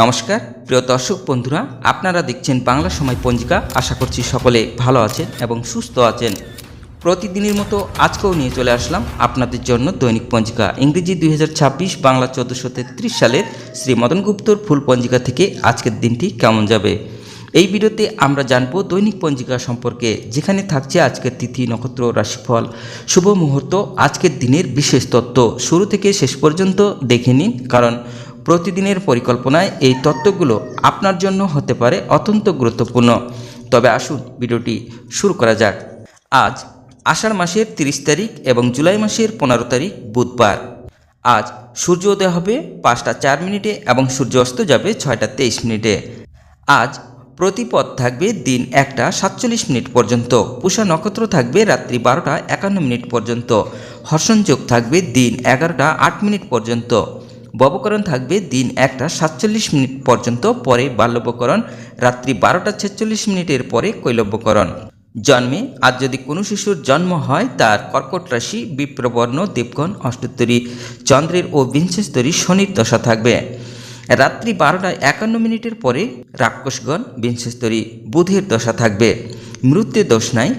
নমস্কার প্রিয় দর্শক বন্ধুরা, আপনারা দেখছেন বাংলা সময় পঞ্জিকা। আশা করছি সকলে ভালো আছেন এবং সুস্থ আছেন। প্রতিদিনের মতো আজকেও নিয়ে চলে আসলাম আপনাদের জন্য দৈনিক পঞ্জিকা, ইংরেজি 2026, বাংলা 1433 সালের শ্রী মদন গুপ্তর ফুল পঞ্জিকা থেকে আজকের দিনটি কেমন যাবে। এই ভিডিওতে আমরা জানবো দৈনিক পঞ্জিকা সম্পর্কে, যেখানে থাকছে আজকের তিথি, নক্ষত্র, রাশিফল, শুভ মুহূর্ত, আজকের দিনের বিশেষ তথ্য। শুরু থেকে শেষ পর্যন্ত দেখে নিন, কারণ প্রতিদিনের পরিকল্পনায় এই তথ্যগুলো আপনার জন্য হতে পারে অত্যন্ত গুরুত্বপূর্ণ। তবে আসুন ভিডিওটি শুরু করা যাক। আজ আষাঢ় মাসের 30 তারিখ এবং জুলাই মাসের 15 তারিখ বুধবার। আজ সূর্য উদয় হবে 5টা 4 মিনিটে এবং সূর্য অস্ত যাবে 6টা 23 মিনিটে। আজ প্রতিপদ থাকবে দিন 1টা 47 মিনিট পর্যন্ত। পূষা নক্ষত্র থাকবে রাত্রি 12টা 51 মিনিট পর্যন্ত। হর্ষণ যোগ থাকবে দিন 11টা 8 মিনিট পর্যন্ত। ববকরণ থাকবে দিন 1টা 47 মিনিট পর্যন্ত, পরে বাল্যবকরণ রাত্রি 12টা 46 মিনিটের পরে কৈলব্যকরণ। জন্মে আজ যদি কোনো শিশুর জন্ম হয়, তার কর্কট রাশি, বিপ্রবর্ণ, দেবগণ, অষ্টোত্তরী চন্দ্রের ও বিংশস্তরী শনির দশা থাকবে। রাত্রি 12টা 51 মিনিটের পরে রাক্ষসগণ, বিংশস্তরী বুধের দশা থাকবে। মৃত্যু দোষ নাই,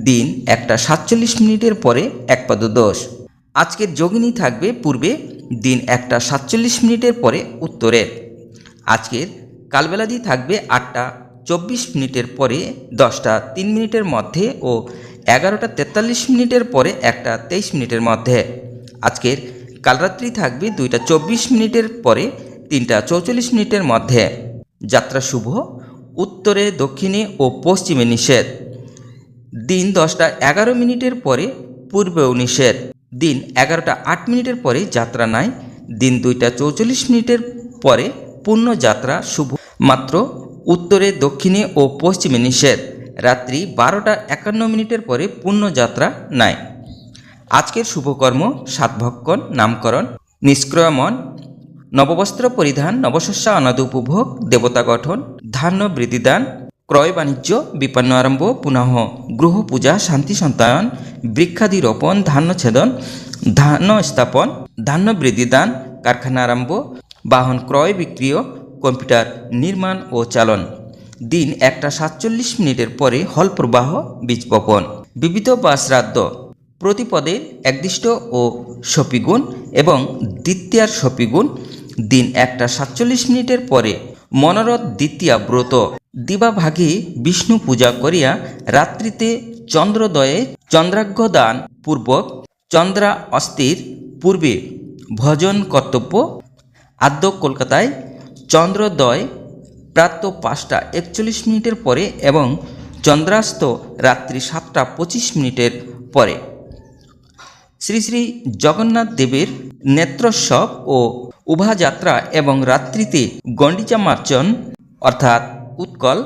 দিন 1টা 47 মিনিটের পরে একপাদ দোষ। আজকের যোগিনী থাকবে পূর্বে, দিন 1টা 47 মিনিটের পরে উত্তরে। আজকের কালবেলাদি থাকবে 8টা 24 মিনিটের পরে 10টা 3 মিনিটের মধ্যে ও 11টা 43 মিনিটের পরে 1টা 23 মিনিটের মধ্যে। আজকের কালরাত্রি থাকবে 2টা 24 মিনিটের পরে 3টা 44 মিনিটের মধ্যে। যাত্রা শুভ, উত্তরে, দক্ষিণে ও পশ্চিমে নিষেধ। দিন 10টা 11 মিনিটের পরে পূর্বেও নিষেধ। দিন 11টা 8 মিনিটের পরে যাত্রা নাই। দিন 2টা 44 মিনিটের পরে পূর্ণ যাত্রা শুভ, মাত্র উত্তরে, দক্ষিণে ও পশ্চিমে নিষেধ। রাত্রি 12টা 51 মিনিটের পরে পূর্ণ যাত্রা নাই। আজকের শুভকর্ম সাতভক্ষণ, নামকরণ, নিষ্ক্রয়মন, নববস্ত্র পরিধান, নবশস্য অনাদ উপভোগ, দেবতা গঠন, ধান্য বৃদ্ধিদান, ক্রয় বাণিজ্য, বিপন্ন আরম্ভ, পুনঃ গৃহ পূজা, শান্তি সন্তায়ন, বৃক্ষাদি রোপণ, ধান্য ছেদন, ধান্য স্থাপন, ধান্য বৃদ্ধিদান, কারখানা আরম্ভ, বাহন ক্রয় বিক্রিয়, কম্পিউটার নির্মাণ ও চালন। দিন 1টা 47 মিনিটের পরে হল প্রবাহ, বীজ বপন। বিবিধ বা শ্রাদ্ধ, প্রতিপদের একদিষ্ট ও সপিগুণ এবং দ্বিতীয়ার সপিগুণ। দিন 1টা 47 মিনিটের পরে মনোরথ দ্বিতীয়া ব্রত। দিবাভাগে বিষ্ণু পূজা করিয়া রাত্রিতে চন্দ্রোদয়ে চন্দ্রার্ঘ্যদান পূর্বক চন্দ্রা অস্তির পূর্বে ভজন কর্তব্য। আদ্য কলকাতায় চন্দ্রোদয় প্রাতঃ 5টা 41 মিনিটের পরে এবং চন্দ্রাস্ত রাত্রি 7টা 25 মিনিটের পরে। শ্রী শ্রী জগন্নাথ দেবের নেত্রোৎসব ও উভাযাত্রা এবং রাত্রিতে গণ্ডিচা মার্চন অর্থাৎ উৎকল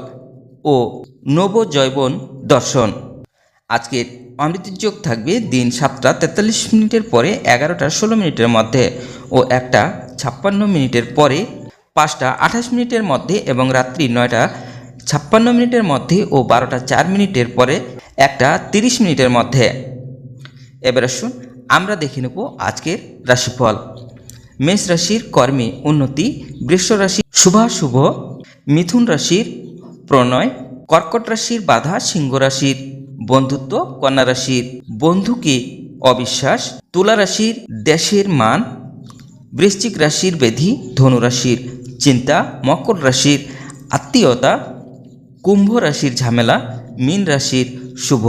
ও নবজৈবন দর্শন। আজকের অমৃতযোগ থাকবে দিন 7টা 43 মিনিটের পরে 11টা 16 মিনিটের মধ্যে ও 1টা 56 মিনিটের পরে 5টা 28 মিনিটের মধ্যে এবং রাত্রি 9টা 56 মিনিটের মধ্যে ও 12টা 4 মিনিটের পরে 1টা 30 মিনিটের মধ্যে। এবার আসুন আমরা দেখে নেব আজকের রাশিফল। মেষ রাশির কর্মে উন্নতি, বৃষ রাশির শুভাশুভ, মিথুন রাশির প্রণয়, কর্কট রাশির বাধা, সিংহ রাশির বন্ধুত্ব, কন্যা রাশির বন্ধুকে অবিশ্বাস, তুলা রাশির দেশের মান, বৃশ্চিক রাশির ব্যাধি, ধনু রাশির চিন্তা, মকর রাশির আত্মীয়তা, কুম্ভ রাশির ঝামেলা, মীন রাশির শুভ।